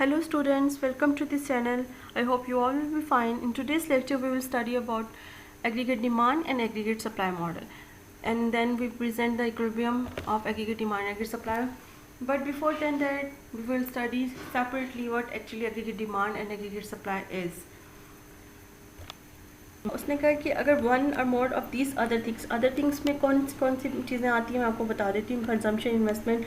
Hello students, welcome to this channel. I hope you all will be fine. In today's lecture we will study about aggregate demand and aggregate supply model, and then we present the equilibrium of aggregate demand and aggregate supply. But before then that we will study separately what actually aggregate demand and aggregate supply is. उसने कहा कि अगर one और more of these other things में कौन सी चीज़ें आती हैं मैं आपको बता देती हूँ. कंजम्पशन, इन्वेस्टमेंट,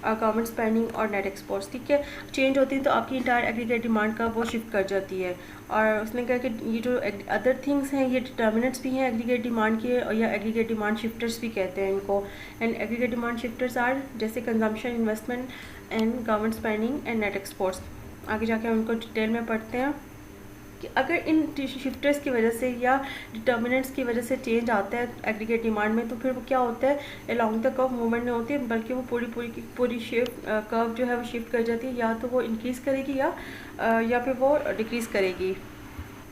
गवर्नमेंट स्पेंडिंग और नेट एक्सपोर्ट्स. ठीक है, चेंज होती है तो आपकी इंटायर एग्रीगेट डिमांड का वो शिफ्ट कर जाती है. और उसने कहा कि ये जो अदर थिंग्स हैं ये डिटर्मिनेंट्स भी हैं एग्रीगेट डिमांड के, या एग्रीगेट डिमांड शिफ्टर्स भी कहते हैं इनको. And aggregate demand shifters are जैसे consumption, investment and government spending and net exports. आगे जाके उनको डिटेल में पढ़ते हैं कि अगर इन शिफ्टर्स की वजह से या डिटर्मिनेंट्स की वजह से चेंज आता है एग्रीगेट डिमांड में, तो फिर वो क्या होता है, अलोंग द कर्व मूवमेंट नहीं होती है, बल्कि वो पूरी शिफ्ट कर्व जो है वो शिफ्ट कर जाती है. या तो वो इंक्रीज़ करेगी या फिर वो डिक्रीज़ करेगी.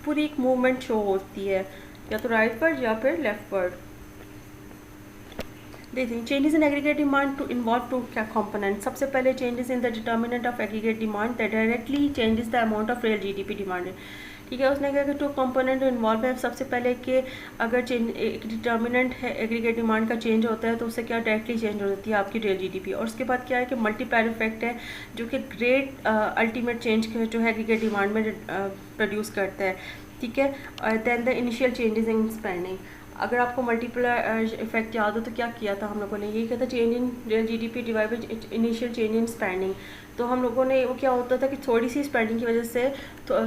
पूरी एक मूवमेंट शो होती है या तो राइटवर्ड या फिर लेफ्टवर्ड. देखते हैं changes in aggregate demand to involve to क्या कॉम्पोनेंट. सबसे पहले changes in the determinant of aggregate demand that directly changes the amount of real GDP demand. ठीक है, उसने कहा कि टू कंपोनेंट इन्वॉल्व है. सबसे पहले कि अगर एक डिटर्मिनेंट है एग्रीगेट डिमांड का चेंज होता है तो उससे क्या डायरेक्टली चेंज हो जाती है आपकी रियल जीडीपी. और उसके बाद क्या है कि मल्टीप्लायर इफेक्ट है जो कि ग्रेट अल्टीमेट चेंज जो है एग्रीगेट डिमांड में प्रोड्यूस करता है. ठीक है, then the initial changes in spending. अगर आपको मल्टीप्लायर इफेक्ट याद हो तो क्या किया था हम लोगों ने, यही किया था change in real GDP divide by initial change in spending. तो हम लोगों ने वो क्या होता था कि थोड़ी सी स्पेंडिंग की वजह से, तो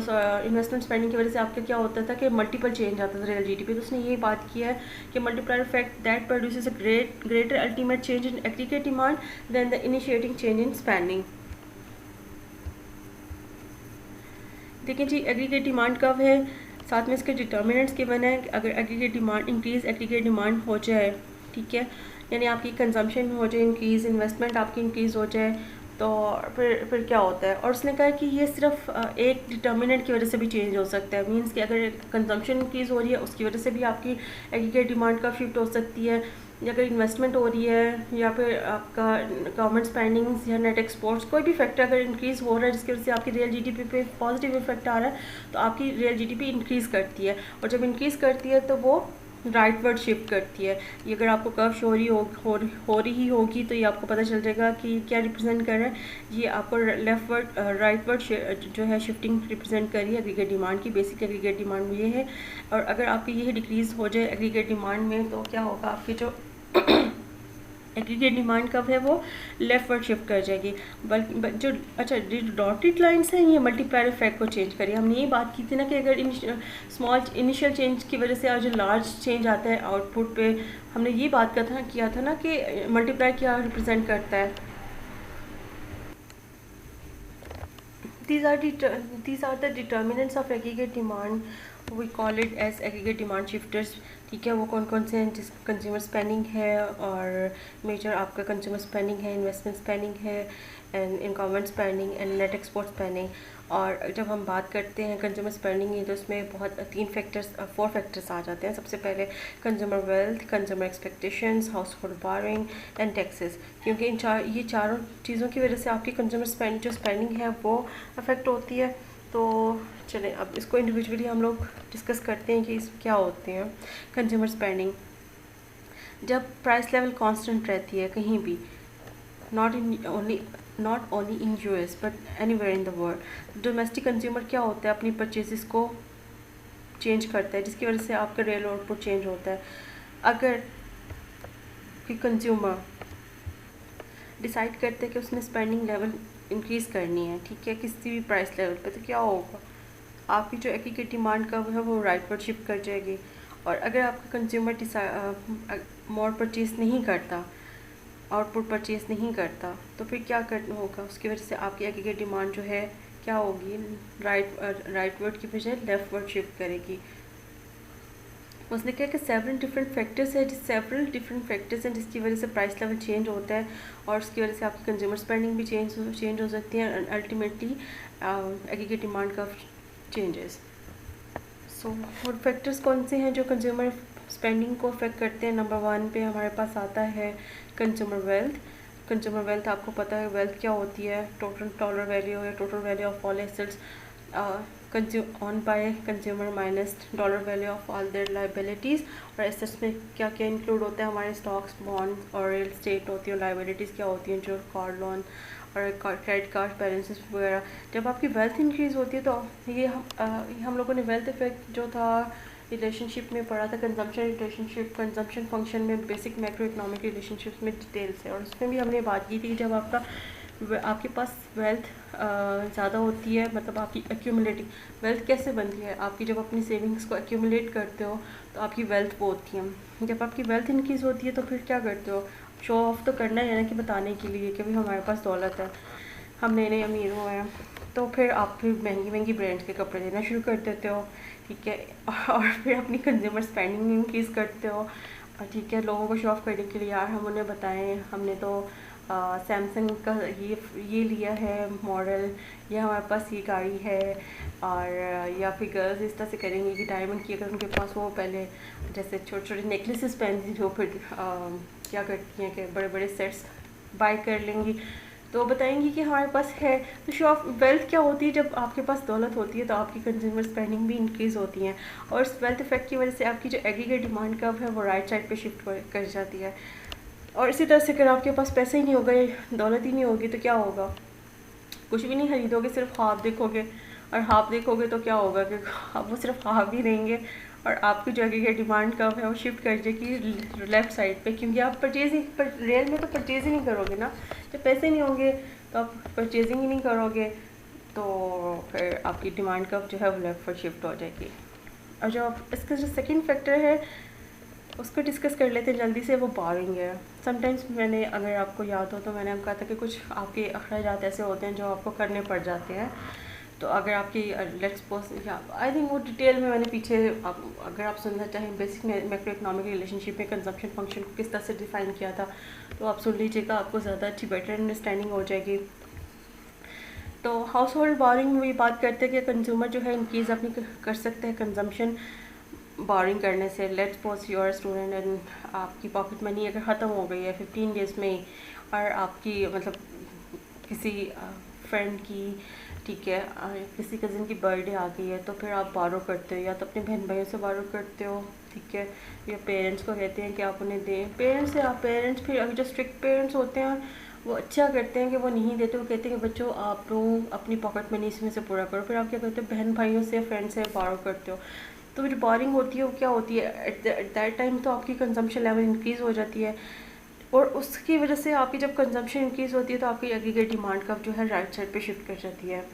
इन्वेस्टमेंट स्पेंडिंग की वजह से आपका क्या होता था कि मल्टीपल चेंज आता था रियल जीडीपी. तो उसने यही बात की है कि multiplier effect that produces a greater ultimate change in aggregate demand than the initiating change in spending. देखिए जी, एग्रीगेट डिमांड कब है, साथ में इसके डिटर्मिनेंट्स गिवन है. अगर aggregate demand increase aggregate demand हो जाए, ठीक है, यानी आपकी कंजम्पशन हो जाए इंक्रीज़, इन्वेस्टमेंट आपकी इंक्रीज़ हो जाए, तो फिर क्या होता है. और उसने कहा कि ये सिर्फ एक डिटर्मिनेंट की वजह से भी चेंज हो सकता है. मींस कि अगर कंजम्पशन इंक्रीज़ हो रही है उसकी वजह से भी आपकी एग्रीगेट डिमांड का शिफ्ट हो सकती है, या अगर इन्वेस्टमेंट हो रही है, या फिर आपका गवर्नमेंट स्पेंडिंग्स या नेट एक्सपोर्ट्स, कोई भी फैक्टर अगर इंक्रीज़ हो रहा है जिसकी वजह से आपकी रियल जीडीपी पे पॉजिटिव इफेक्ट आ रहा है, तो आपकी रियल जीडीपी इंक्रीज़ करती है. और जब इंक्रीज़ करती है तो वो राइटवर्ड शिफ्ट करती है. ये अगर आपको कर्व शो हो रही होगी तो ये आपको पता चल जाएगा कि क्या रिप्रेजेंट कर रहा है. ये आपको लेफ्टवर्ड राइटवर्ड जो है शिफ्टिंग रिप्रेजेंट कर रही है एग्रीगेट डिमांड की. बेसिक एग्रीगेट डिमांड ये है. और अगर आपकी ये डिक्रीज़ हो जाए एग्रीगेट डिमांड में तो क्या होगा, आपकी जो एग्रीगेट डिमांड कब है वो लेफ्टवर्ड शिफ्ट कर जाएगी. बल्कि जो डॉटेड लाइंस हैं ये मल्टीप्लायर इफेक्ट को चेंज करिए. हमने ये बात की थी ना कि अगर स्मॉल इनिशियल चेंज की वजह से और जो लार्ज चेंज आता है आउटपुट पे, हमने ये बात किया था ना कि मल्टीप्लायर क्या रिप्रेजेंट करता है. these are the determinants of aggregate demand. We call it as aggregate demand shifters. ठीक है, वो कौन कौन से हैं, जिस कंज्यूमर स्पेंडिंग है, और मेजर आपका कंज्यूमर स्पेंडिंग है, इन्वेस्टमेंट स्पेंडिंग है, and in government spending and net export spending. और जब हम बात करते हैं कंज्यूमर स्पेंडिंग की तो उसमें बहुत 4 फैक्टर्स आ जाते हैं. सबसे पहले consumer wealth, consumer expectations, house hold borrowing and taxes. क्योंकि ये चारों चीज़ों की वजह से आपकी कंज्यूमर जो स्पेंडिंग है वो अफेक्ट होती है. तो चलें अब इसको इंडिविजुअली हम लोग डिस्कस करते हैं कि इस क्या होते हैं. कंज्यूमर स्पेंडिंग, जब प्राइस लेवल कांस्टेंट रहती है कहीं भी, not only in US but anywhere in the world, domestic consumer क्या होता है अपनी परचेजेस को चेंज करता है, जिसकी वजह से आपका रियल आउटपुट चेंज होता है. अगर कोई कंज्यूमर डिसाइड करते हैं कि उसने स्पेंडिंग लेवल इंक्रीज़ करनी है, ठीक है, किसी भी प्राइस लेवल पे, तो क्या होगा, आपकी जो एग्रीगेट डिमांड का है वो राइटवर्ड शिफ्ट कर जाएगी. और अगर आपका कंज्यूमर मोर परचेज नहीं करता, आउटपुट परचेज नहीं करता, तो फिर क्या करना होगा, उसकी वजह से आपकी एग्रीगेट डिमांड जो है क्या होगी, राइटवर्ड की बजाय लेफ्टवर्ड शिफ्ट करेगी. उसने कहा कि सेवरल डिफरेंट फैक्टर्स हैं जिसकी वजह से प्राइस लेवल चेंज होता है, और उसकी वजह से आपकी कंज्यूमर स्पेंडिंग भी चेंज हो सकती है, एंड अल्टीमेटली एग्रीगेट डिमांड का चेंजेस. सो और फैक्टर्स कौन से हैं जो कंज्यूमर स्पेंडिंग को अफेक्ट करते हैं. नंबर 1 पे हमारे पास आता है कंज्यूमर वेल्थ. कंज्यूमर वेल्थ आपको पता है वेल्थ क्या होती है, टोटल डॉलर वैल्यू या total value of all assets on by consumer minus dollar value of all their liabilities. और एसेट्स में क्या क्या इंक्लूड होता है, हमारे स्टॉक्स, बॉन्ड और रियल स्टेट होती है। लाइबिलिटीज़ क्या होती हैं, जो कार लोन और क्रेडिट कार्ड बैलेंसेस वगैरह। जब आपकी वेल्थ इंक्रीज़ होती है तो ये हम लोगों ने वेल्थ इफेक्ट जो था रिलेशनशिप में पढ़ा था, कंजम्पशन रिलेशनशिप, कंजम्पशन फंक्शन में बेसिक मैक्रो इकोनॉमिक रिलेशनशिप में डिटेल से, और उसमें भी हमने बात की थी कि जब आपके पास वेल्थ ज़्यादा होती है, मतलब आपकी एक्यूमुलेटिंग वेल्थ कैसे बनती है, आपकी जब अपनी सेविंग्स को एक्यूमुलेट करते हो तो आपकी वेल्थ वो होती है। जब आपकी वेल्थ इंक्रीज़ होती है तो फिर क्या करते हो, शो ऑफ तो करना है ना, कि बताने के लिए कि भाई हमारे पास दौलत है, हम नए नए अमीर हुए हैं, तो फिर आप फिर महंगी महंगी ब्रांड्स के कपड़े लेना शुरू कर देते हो, ठीक है। और फिर अपनी कंज्यूमर स्पेंडिंग इंक्रीज़ करते हो, ठीक है, लोगों को शो ऑफ करने के लिए, यार हम उन्हें बताएं हमने तो सैमसंग का ये लिया है मॉडल, या हमारे पास ये गाड़ी है। और या फिर गर्ल्स इस तरह से करेंगी कि डायमंड की अगर उनके पास वो पहले जैसे छोटे छोटे नेकलेसेस पहनती थी, वो फिर क्या करती हैं कि बड़े बड़े सेट्स बाय कर लेंगी, तो बताएंगी कि हमारे पास है। तो शो ऑफ वेल्थ क्या होती है, जब आपके पास दौलत होती है तो आपकी कंज्यूमर स्पेंडिंग भी इंक्रीज़ होती है, और इस वेल्थ इफेक्ट की वजह से आपकी जो एग्रीगेट डिमांड कर्व है वो राइट साइड पे शिफ्ट कर जाती है। और इसी तरह से अगर आपके पास पैसे ही नहीं होगा, दौलत ही नहीं होगी, तो क्या होगा, कुछ भी नहीं खरीदोगे, सिर्फ ख्वाब देखोगे, और ख्वाब देखोगे तो क्या होगा कि आप वो सिर्फ ख्वाब ही रहेंगे, और आपकी जो आगे डिमांड कब है वो शिफ्ट कर जाएगी लेफ़्ट साइड पे, क्योंकि आप परचेजिंग पर रियल में तो परचेज ही नहीं करोगे ना, जब पैसे नहीं होंगे तो आप परचेजिंग ही नहीं करोगे, तो फिर आपकी डिमांड कब जो है वो लेफ्ट पर शिफ्ट हो जाएगी। और जो इसका जो सेकंड फैक्टर है उसको डिस्कस कर लेते हैं जल्दी से, वो बोरिंग है। समटाइम्स मैंने, अगर आपको याद हो तो मैंने आपको कहा था कि कुछ आपके अखराजात ऐसे होते हैं जो आपको करने पड़ जाते हैं, तो अगर आपकी लेट्स सपोज, या आई थिंक वो डिटेल में मैंने पीछे अगर आप सुनना चाहें बेसिक मैक्रो इकोनॉमिक रिलेशनशिप में कंजम्पशन फंक्शन को किस तरह से डिफाइन किया था, तो आप सुन लीजिएगा, आपको ज़्यादा अच्छी बेटर अंडरस्टैंडिंग हो जाएगी। तो हाउस होल्ड बोरिंग में ये बात करते हैं कि कंज्यूमर जो है इंक्रीज अपनी कर सकते हैं कंजम्पशन बोरिंग करने से। Let's suppose you are student and आपकी पॉकेट मनी अगर ख़त्म हो गई है 15 डेज़ में ही, और आपकी मतलब किसी फ्रेंड की, ठीक है, किसी कज़न की बर्थडे आ गई है, तो फिर आप बारो करते हो, या तो अपने बहन भाइयों से बारो करते हो, ठीक है, या पेरेंट्स को कहते हैं कि आप उन्हें दें। पेरेंट्स फिर अगर जो स्ट्रिक्ट पेरेंट्स होते हैं वो अच्छा करते हैं कि वो नहीं देते, वो कहते हैं कि बच्चों आप लोग अपनी पॉकेट मनी इसमें से पूरा करो, फिर आप क्या करते हो, बहन भाइयों से, फ्रेंड से बारो करते हो। तो जो बोरिंग होती है वो क्या होती है, एट दैट टाइम तो आपकी कंजम्पशन लेवल इंक्रीज़ हो जाती है, और उसकी वजह से आपकी जब कंजम्पशन इंक्रीज़ होती है तो आपकी एग्रीगेट डिमांड कर्व जो है राइट साइड पे शिफ्ट कर जाती है।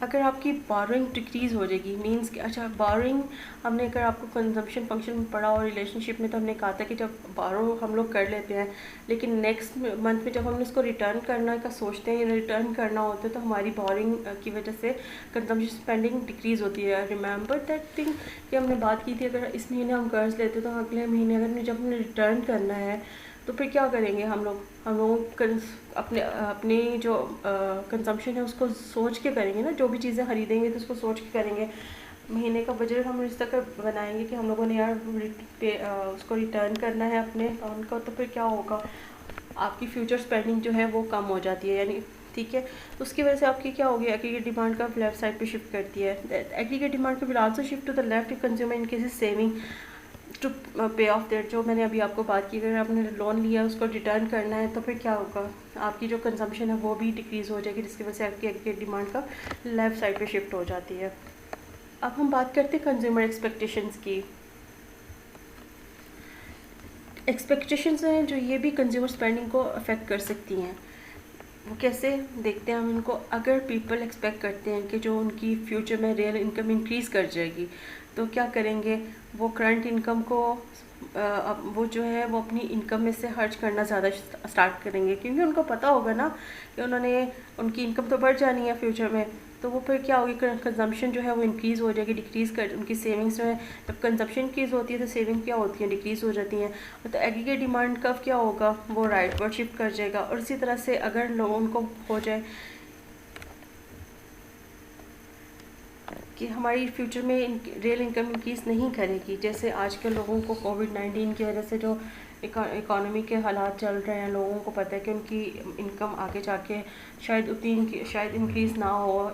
अगर आपकी बोरिंग डिक्रीज़ हो जाएगी, मींस कि अच्छा बोरिंग, हमने अगर आपको कंजम्पशन फंक्शन में पढ़ा और रिलेशनशिप में, तो हमने कहा था कि जब बारो हम लोग कर लेते हैं, लेकिन नेक्स्ट मंथ में जब हम उसको रिटर्न करने का सोचते हैं या रिटर्न करना होता है, तो हमारी बोरिंग की वजह से कंजम्पशन स्पेंडिंग डिक्रीज़ होती है। रिमेंबर दैट थिंग कि हमने बात की थी, अगर इस महीने हम कर्ज लेते तो अगले महीने अगर जब हमने रिटर्न करना है तो फिर क्या करेंगे हम लोग अपने जो कंजम्पशन है उसको सोच के करेंगे ना, जो भी चीज़ें खरीदेंगे तो उसको सोच के करेंगे। महीने का बजट हम इस तरह बनाएंगे कि हम लोगों ने यार उसको रिटर्न करना है अपने अकाउंट का, तो फिर क्या होगा, आपकी फ्यूचर स्पेंडिंग जो है वो कम हो जाती है, यानी ठीक है, तो उसकी वजह से आपकी क्या होगी, एग्रीगेट डिमांड का लेफ्ट साइड पे शिफ्ट करती है। एग्रीगेट डिमांड का will also shift to the left consumer in case saving to pay off that. जो मैंने अभी आपको बात की, अगर आपने लोन लिया उसको रिटर्न करना है तो फिर क्या होगा, आपकी जो कंजम्पशन है वो भी डिक्रीज़ हो जाएगी, जिसकी वजह से आपकी एग्रीगेट डिमांड का लेफ़्ट साइड पे शिफ्ट हो जाती है। अब हम बात करते हैं कंज्यूमर एक्सपेक्टेशंस की। एक्सपेक्टेशंस हैं जो ये भी कंज्यूमर स्पेंडिंग को अफेक्ट कर सकती हैं। वो कैसे देखते हैं हम इनको, अगर पीपल एक्सपेक्ट करते हैं कि जो उनकी फ्यूचर में रियल इनकम इंक्रीज़ कर जाएगी, तो क्या करेंगे, वो करंट इनकम को वो जो है वो अपनी इनकम में से खर्च करना ज़्यादा स्टार्ट करेंगे, क्योंकि उनको पता होगा ना कि उनकी इनकम तो बढ़ जानी है फ्यूचर में, तो वो फिर क्या होगी, कंजम्पशन जो है वो इंक्रीज़ हो जाएगी, डिक्रीज़ कर उनकी सेविंग्स जो है, जब कंजम्पशन इंक्रीज़ होती है तो सेविंग क्या होती है, डिक्रीज़ हो जाती हैं, तो एग्रीगेट डिमांड कर्व क्या होगा, वो राइटवर्ड शिफ्ट कर जाएगा। और इसी तरह से अगर लोगों को हो जाए कि हमारी फ्यूचर में रियल इनकम इंक्रीज़ नहीं करेगी, जैसे आजकल लोगों को कोविड-19 की वजह से जो इकोनॉमी के हालात चल रहे हैं, लोगों को पता है कि उनकी इनकम आगे जाके शायद उतनी शायद इंक्रीज़ ना हो,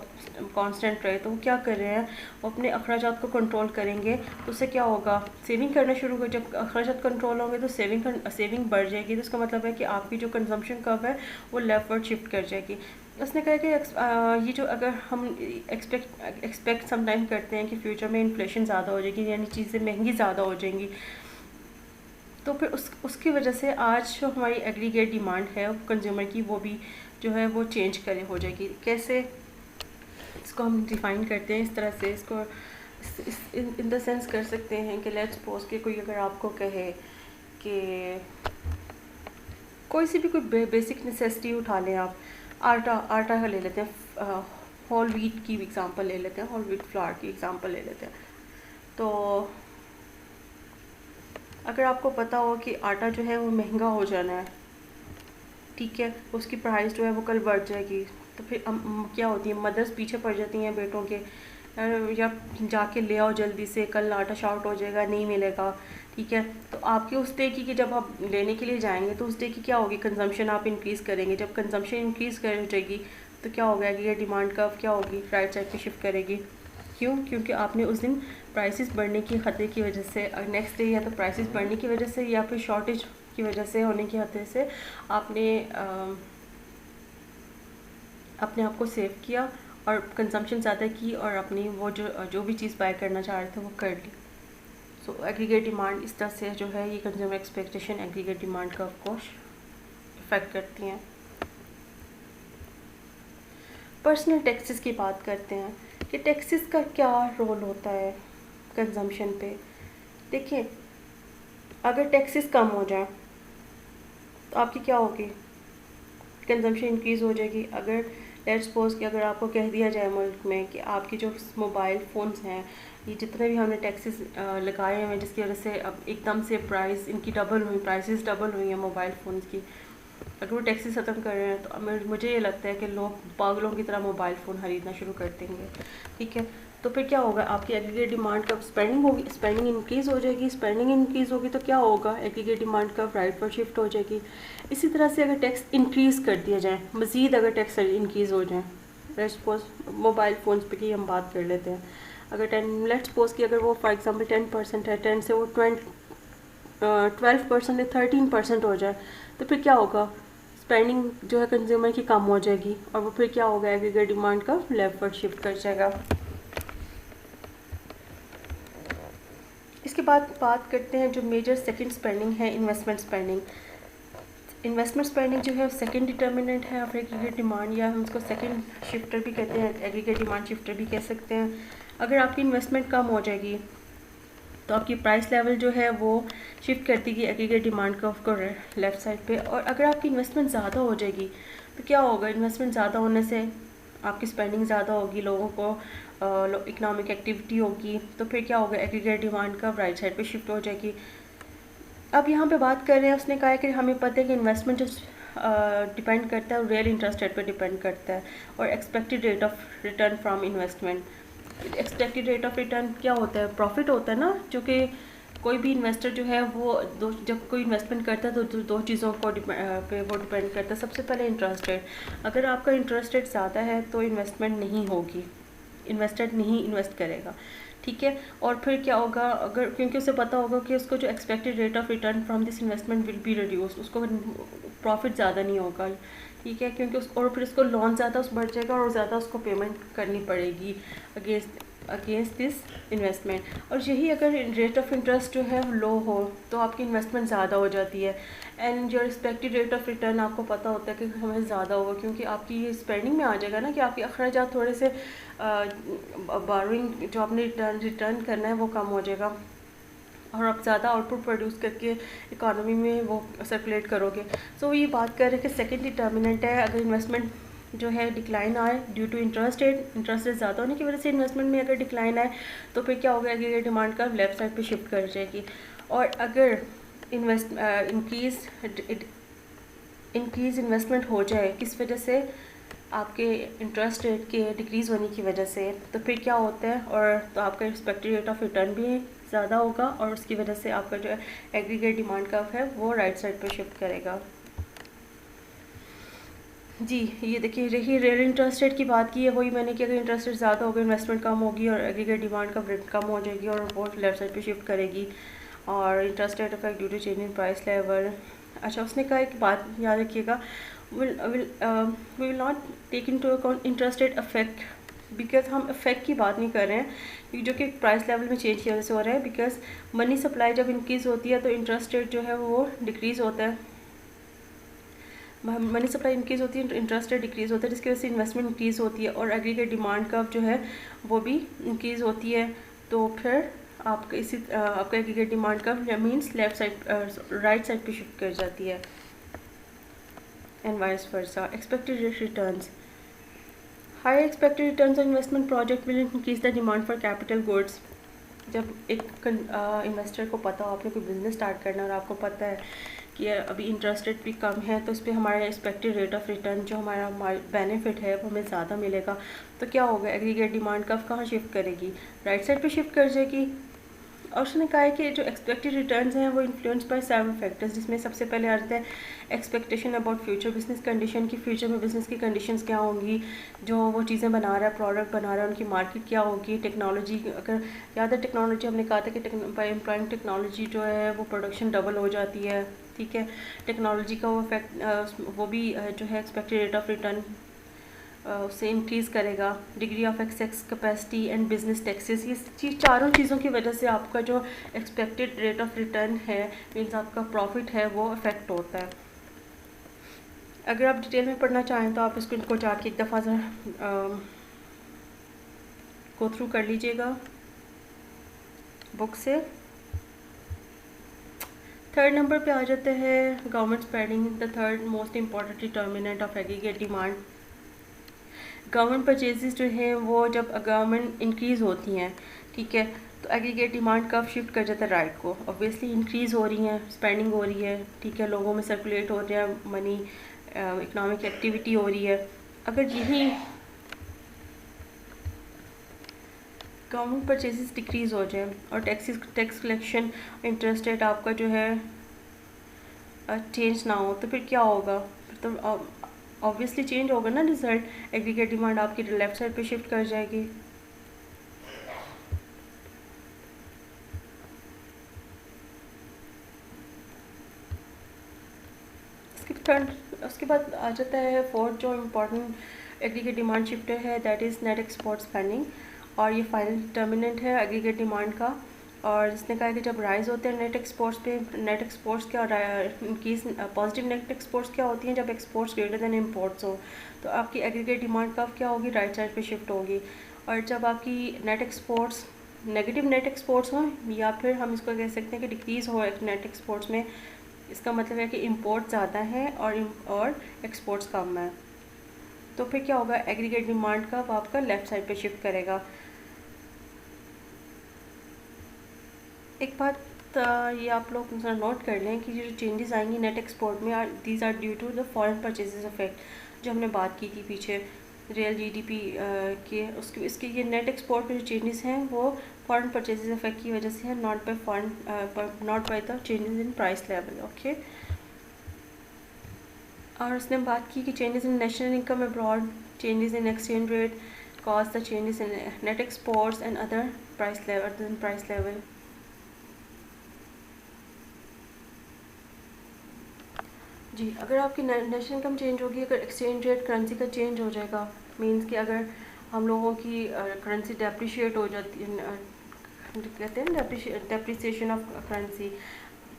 कांस्टेंट रहे, तो वो क्या कर रहे हैं, वो अपने अखराजात को कंट्रोल करेंगे। तो उससे क्या होगा, सेविंग करना शुरू कर, जब अखराजात कंट्रोल होंगे तो सेविंग बढ़ जाएगी। तो इसका मतलब है कि आपकी जो कंजम्पशन कर्व है वो लेफ्टवर्ड शिफ्ट कर जाएगी। उसने कहा कि ये जो अगर हम एक्सपेक्ट समटाइम करते हैं कि फ्यूचर में इन्फ्लेशन ज़्यादा हो जाएगी, यानी चीज़ें महंगी ज़्यादा हो जाएंगी, तो फिर उसकी वजह से आज जो हमारी एग्रीगेट डिमांड है कंज्यूमर की, वो भी जो है वो चेंज हो जाएगी। कैसे इसको हम डिफ़ाइन करते हैं, इस तरह से इसको इन द सेंस कर सकते हैं कि लेट्स सपोज कि कोई अगर आपको कहे कि कोई सी भी कोई बेसिक नेसेसिटी उठा लें आप, आटा का ले लेते हैं, होल व्हीट की एग्ज़ाम्पल ले लेते हैं, होल व्हीट फ्लावर की एग्ज़ाम्पल ले लेते हैं। तो अगर आपको पता हो कि आटा जो है वो महंगा हो जाना है, ठीक है, उसकी प्राइस जो है वो कल बढ़ जाएगी, तो फिर क्या होती है, मदर्स पीछे पड़ जाती हैं बेटों के, या जाके ले आओ जल्दी से, कल आटा शॉर्ट हो जाएगा, नहीं मिलेगा, ठीक है। तो आपकी उस डे की कि जब आप लेने के लिए जाएंगे तो उस डे की क्या होगी, कंजम्पशन आप इंक्रीज़ करेंगे। जब कंजम्पशन इंक्रीज़ कर जाएगी तो क्या हो गया कि ये डिमांड कर्व क्या होगी, राइट साइड पे शिफ्ट करेगी। क्यों? क्योंकि आपने उस दिन प्राइसेस बढ़ने की खतरे की वजह से, नेक्स्ट डे या तो प्राइसेस बढ़ने की वजह से या फिर शॉर्टेज की वजह से होने की खतरे से आपने अपने आप को सेव किया और कंजम्पशन ज़्यादा की, और अपनी वो जो भी चीज़ बाय करना चाह रहे थे वो कर ली। सो एग्रीगेट डिमांड इस तरह से जो है, ये consumer expectation aggregate demand curve को इफ़ेक्ट करती हैं। पर्सनल टैक्सेस की बात करते हैं कि टैक्सेस का क्या रोल होता है कंजम्पशन पे। देखिए, अगर टैक्सेस कम हो जाए तो आपकी क्या होगी, कंजम्पशन इंक्रीज़ हो जाएगी। अगर लेट्स सपोज कि अगर आपको कह दिया जाए मुल्क में कि आपकी जो मोबाइल फ़ोन्स हैं, ये जितने भी हमने टैक्सेस लगाए हैं जिसकी वजह से अब एकदम से प्राइस इनकी प्राइसेस डबल हुई हैं मोबाइल फ़ोन्स की, अगर वो टैक्सेस ख़त्म कर रहे हैं तो मुझे ये लगता है कि लोग पागलों की तरह मोबाइल फ़ोन ख़रीदना शुरू कर देंगे, ठीक है। तो फिर क्या होगा, आपकी एग्रीगेट डिमांड का स्पेंडिंग होगी, स्पेंडिंग इंक्रीज़ हो जाएगी, स्पेंडिंग इंक्रीज़ होगी तो क्या होगा, एग्रीगेट डिमांड का राइट पर शिफ्ट हो जाएगी। इसी तरह से अगर टैक्स इंक्रीज़ कर दिया जाए, मज़ीद अगर टैक्स इंक्रीज़ हो जाए, लेट्स सपोज मोबाइल फ़ोन्स पे की हम बात कर लेते हैं, अगर लेट्स सपोज कि अगर वो फॉर एग्जांपल 10% है, 10 से वो 12% या 13% हो जाए, तो फिर क्या होगा, स्पेंडिंग जो है कंज्यूमर की कम हो जाएगी, और वो फिर क्या होगा, एग्रीगेट डिमांड का लेफ्टवर्ड शिफ्ट कर जाएगा। इसके बाद बात करते हैं जो मेजर सेकंड स्पेंडिंग है, इन्वेस्टमेंट स्पेंडिंग। इन्वेस्टमेंट स्पेंडिंग जो है सेकंड डिटर्मिनेंट है ऑफ एग्रीगेट डिमांड, या हम उसको सेकंड शिफ्टर भी कहते हैं, एग्रीगेट डिमांड शिफ्टर भी कह सकते हैं। अगर आपकी इन्वेस्टमेंट कम हो जाएगी तो आपकी प्राइस लेवल जो है वो शिफ्ट कर देगी एग्रीगेट डिमांड कर्व को लेफ़्ट साइड पे। और अगर आपकी इन्वेस्टमेंट ज़्यादा हो जाएगी तो क्या होगा, इन्वेस्टमेंट ज़्यादा होने से आपकी स्पेंडिंग ज़्यादा होगी, लोगों को इकोनॉमिक एक्टिविटी होगी, तो फिर क्या होगा, aggregate demand curve right side पे शिफ्ट हो जाएगी। अब यहाँ पे बात कर रहे हैं, उसने कहा है कि हमें पता है कि इन्वेस्टमेंट जो डिपेंड करता है रियल इंटरेस्ट रेट पे डिपेंड करता है, और expected rate of return from investment. Expected rate of return क्या होता है, प्रॉफिट होता है ना, जो कि कोई भी इन्वेस्टर जो है वो जब कोई इन्वेस्टमेंट करता है तो दो चीज़ों को पे वो डिपेंड करता है। सबसे पहले इंटरेस्ट रेट, अगर आपका इंटरेस्ट रेट ज़्यादा है तो इन्वेस्टमेंट नहीं होगी, इन्वेस्टर नहीं इन्वेस्ट करेगा, ठीक है। और फिर क्या होगा, अगर क्योंकि उसे पता होगा कि उसको जो expected rate of return from this investment will be reduce, उसको प्रॉफिट ज़्यादा नहीं होगा, ठीक है, क्योंकि और फिर उसको लॉन ज़्यादा बढ़ जाएगा और ज़्यादा उसको पेमेंट करनी पड़ेगी अगेंस्ट दिस इन्वेस्टमेंट। और यही अगर रेट ऑफ इंटरेस्ट जो है लो हो तो आपकी इन्वेस्टमेंट ज़्यादा हो जाती है, एंड जो एक्सपेक्टेड रेट ऑफ रिटर्न आपको पता होता है कि हमें ज़्यादा होगा, क्योंकि आपकी ये स्पेंडिंग में आ जाएगा ना कि आपके अखराजात थोड़े से बारोइंग जो आपने रिटर्न करना है वो कम हो जाएगा, और आप ज़्यादा आउटपुट प्रोड्यूस करके इकोनॉमी में वो सर्कुलेट करोगे। सो ये बात कर रहे हैं कि सेकेंड डिटर्मिनेंट है, अगर इन्वेस्टमेंट जो है डिक्लाइन आए ड्यू टू इंटरेस्ट रेट ज़्यादा होने की वजह से इन्वेस्टमेंट में अगर डिक्लाइन आए तो फिर क्या होगा, एग्रीगेट डिमांड का लेफ्ट साइड पे शिफ्ट कर जाएगी। और अगर इंक्रीज़ इन्वेस्टमेंट हो जाए, किस वजह से, आपके इंटरेस्ट रेट के डिक्रीज़ होने की वजह से, तो फिर क्या होता है, और तो आपका एक्सपेक्टेड रेट ऑफ रिटर्न भी ज़्यादा होगा और उसकी वजह से आपका जो एग्रीगेट डिमांड कर्व है वो राइट साइड पे शिफ्ट करेगा। जी, ये देखिए, रही रियल इंटरेस्ट रेट की बात की है, वही मैंने कि अगर इंटरेस्ट रेट ज़्यादा होगा, इन्वेस्टमेंट कम होगी और एग्रीगेट डिमांड का रेट कम हो जाएगी और वो लेफ्ट साइड पे शिफ्ट करेगी। और interest rate effect due to change in price level. अच्छा, उसने कहा एक बात याद रखिएगा, we will not take into account interest rate affect, because हम इफेक्ट की बात नहीं कर रहे हैं जो कि प्राइस लेवल में चेंज की वजह से हो रहा है। बिकॉज मनी सप्लाई जब इंक्रीज़ होती है तो इंटरेस्ट रेट जो है वो डिक्रीज़ होता है, मनी सप्लाई इंक्रीज़ होती है, इंटरेस्ट रेट डिक्रीज़ होता है, जिसकी वजह से इन्वेस्टमेंट इंक्रीज़ होती है और एग्रीगेट डिमांड कर्व जो है वो भी इंक्रीज़ होती है। तो फिर आपका आपका aggregate demand curve means left side right side पे शिफ्ट कर जाती है, and vice versa. Expected returns, high expected returns on investment project will increase the demand for capital goods. जब एक इन्वेस्टर को पता हो आपने कोई बिजनेस स्टार्ट करना है और आपको पता है कि अभी इंटरेस्ट रेट भी कम है, तो इस पर हमारा एक्सपेक्टेड रेट ऑफ रिटर्न जो हमारा बेनिफिट है वो हमें ज़्यादा मिलेगा, तो क्या होगा, एग्रीगेट डिमांड कब कहाँ शिफ्ट करेगी, राइट साइड पे शिफ्ट कर जाएगी। और उसने कहा है कि जो एक्सपेक्टेड रिटर्न्स हैं वो इन्फ्लुएंस बाय सेवरल फैक्टर्स, जिसमें सबसे पहले आ जाता है expectation about future business condition, की फ्यूचर में बिजनेस की कंडीशंस क्या होंगी, जो वो चीज़ें बना रहा है, प्रोडक्ट बना रहा है, उनकी मार्केट क्या होगी, टेक्नोलॉजी, अगर याद है टेक्नोलॉजी हमने कहा था कि बाय एम्प्लॉइंग टेक्नोलॉजी जो है वो प्रोडक्शन डबल हो जाती है, ठीक है। टेक्नोलॉजी का वो इफेक्ट वो भी जो है एक्सपेक्टेड रेट ऑफ रिटर्न उससे इंक्रीज़ करेगा। Degree of access capacity and business taxes, ये चारों चीज़ों की वजह से आपका जो एक्सपेक्टेड रेट ऑफ रिटर्न है मीन्स आपका प्रॉफिट है वो अफेक्ट होता है। अगर आप डिटेल में पढ़ना चाहें तो आप इसको जाके एक दफ़ा गो थ्रू कर लीजिएगा बुक से। थर्ड नंबर पे आ जाते हैं government spending, the third most important determinant of aggregate demand. Government purchases जो है वो जब गवर्नमेंट इंक्रीज़ होती हैं, ठीक है, तो एग्रीगेट डिमांड कब शिफ्ट कर जाता है, राइट को। ऑब्वियसली इंक्रीज़ हो रही है, स्पेंडिंग हो रही है, ठीक है, लोगों में सर्कुलेट हो रहा है मनी, इकोनॉमिक एक्टिविटी हो रही है। अगर यही गवर्नमेंट परचेजेस डिक्रीज़ हो जाए और टैक्स कलेक्शन इंटरेस्ट रेट आपका जो है चेंज ना हो, तो फिर क्या होगा, फिर तो ऑब्वियसली चेंज होगा ना रिजल्ट, एग्रीगेट डिमांड आपकी लेफ्ट साइड पे शिफ्ट कर जाएगी। उसके बाद आ जाता है फोर्थ जो इम्पोर्टेंट एग्रीगेट डिमांड शिफ्टर है, that is net export spending, और ये फाइनल डिटर्मिनेंट है एग्रीगेट डिमांड का। और जिसने कहा कि जब राइज होते हैं नेट एक्सपोर्ट्स पे, नेट एक्सपोर्ट्स क्या इंक्रीज, पॉजिटिव नेट एक्सपोर्ट्स क्या होती हैं, जब एक्सपोर्ट्स ग्रेटर देन इम्पोर्ट्स हो, तो आपकी एग्रीगेट डिमांड कब क्या होगी, राइट साइड पे शिफ्ट होगी। और जब आपकी net exports negative net exports हों, या फिर हम इसको कह सकते हैं कि डिक्रीज़ हो नेट एक्सपोर्ट्स में, इसका मतलब है कि इम्पोर्ट ज़्यादा है और एक्सपोर्ट्स कम है, तो फिर क्या होगा, एग्रीगेट डिमांड कब आपका लेफ़्ट साइड पे शिफ्ट करेगा। एक बात ये आप लोग नोट कर लें कि जो चेंजेस आएंगी नेट एक्सपोर्ट में, these are due to the foreign purchases effect, जो हमने बात की थी पीछे रियल जीडीपी के, उसके इसके ये नेट एक्सपोर्ट में जो चेंजेस हैं वो फॉरेन परचेजेस इफेक्ट की वजह से है, not by the changes in price level, okay. और उसने बात की कि changes in national income abroad, changes in exchange rate cause the changes in net exports and other price level. जी, अगर आपकी नेशनल इनकम चेंज होगी, अगर एक्सचेंज रेट करेंसी का चेंज हो जाएगा, मींस कि अगर हम लोगों की करेंसी डेप्रिशिएट हो जाती है, कहते हैं ना डेप्रिसिएशन ऑफ करेंसी,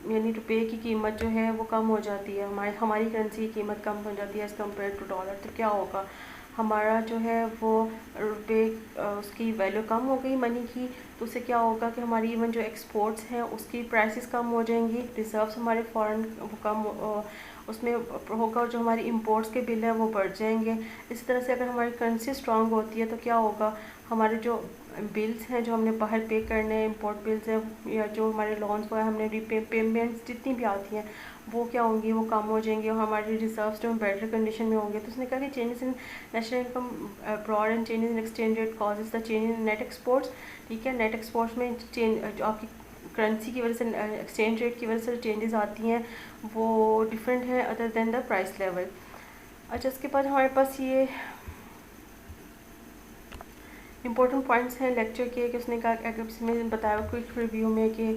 यानी रुपये की कीमत जो है वो कम हो जाती है, हमारी करेंसी की कीमत कम हो जाती है एज़ कम्पेयर टू डॉलर, तो क्या होगा, हमारा जो है वो रुपये उसकी वैल्यू कम हो गई मनी की, तो उससे क्या होगा कि हमारी इवन जो एक्सपोर्ट्स हैं उसकी प्राइसेस कम हो जाएंगी, रिजर्व्स हमारे फॉरेन वो कम उसमें होगा, और जो हमारी इंपोर्ट्स के बिल हैं वो बढ़ जाएंगे। इसी तरह से अगर हमारी करेंसी स्ट्रांग होती है तो क्या होगा, हमारे जो बिल्स हैं जो हमने बाहर पे करने हैं, इंपोर्ट बिल्स हैं या जो हमारे लोन्स को हमने पेमेंट्स जितनी भी आती हैं वो क्या होंगी, वो कम हो जाएंगे और हमारे रिजर्व्स जो बेटर कंडीशन में होंगे। तो उसने कहा कि changes in national income abroad and changes in exchange rate causes the change in net exports. ठीक है, नेट एक्सपोर्ट्स में चेंज जो आपकी करेंसी की वजह से, एक्सचेंज रेट की वजह से चेंजेस आती हैं वो डिफरेंट है other than the price level. अच्छा, इसके बाद हमारे पास ये इंपॉर्टेंट पॉइंट्स हैं लेक्चर के कि उसने कहा, इसमें बताया क्विक रिव्यू में कि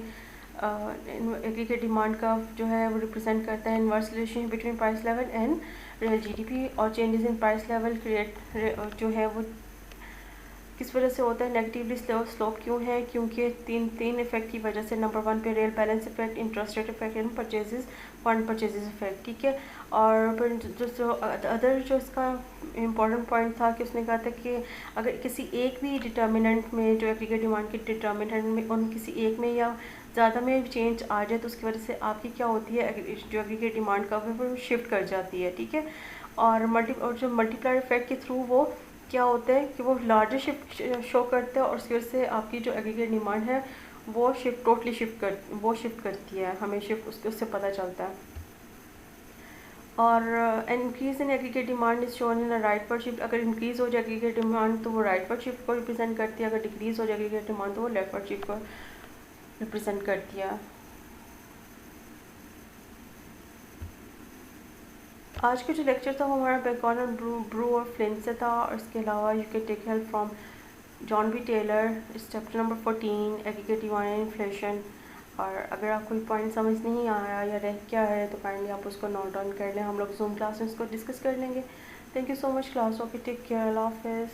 एग्रीगेट डिमांड का जो है वो रिप्रेजेंट करता है inverse relation between price level and real GDP, और changes in price level create जो है वो किस वजह से होता है, नेगेटिवली स्लोप क्यों है, क्योंकि तीन इफेक्ट की वजह से। नंबर 1 पे real balance effect, interest rate effect and purchases fund purchases effect. ठीक है, और फिर जो अदर जो इसका इम्पॉर्टेंट पॉइंट था कि उसने कहा था कि अगर किसी एक भी डिटर्मिनेंट में, जो एग्रीगेट डिमांड के डिटर्मिनेंट में, उन किसी एक में या ज़्यादा में चेंज आ जाए तो उसकी वजह से आपकी क्या होती है, जो एग्रीगेट डिमांड का वो शिफ्ट कर जाती है। ठीक है, और जो मल्टीप्लायर इफेक्ट के थ्रू वो क्या होता है कि वो लार्जर शिफ्ट शो करते हैं और उसकी वजह से आपकी जो एग्रीगेट डिमांड है वो शिफ्ट करती है, हमें शिफ्ट उससे पता चलता है। और increase in aggregate demand is shown in rightward shift. अगर इंक्रीज हो जाए एग्रीगेट डिमांड तो वो राइटवर्ड शिफ्ट को रिप्रेजेंट करती है, अगर डिक्रीज हो जाए एग्रीगेट डिमांड तो वो लेफ्टवर्ड शिफ्ट को रिप्रेजेंट करती है। आज का जो लेक्चर था वो हमारा बेकॉन और ब्रू और फ्लिंट से था, और इसके अलावा you can take help from John B Taylor, इस chapter number 14 aggregate demand and inflation. और अगर आपको कोई पॉइंट समझ नहीं आया या रह क्या है तो काइंडली आप उसको नोट डाउन कर लें, हम लोग जूम क्लास में इसको डिस्कस कर लेंगे। Thank you so much class, okay take care, अल्लाह हाफिज़।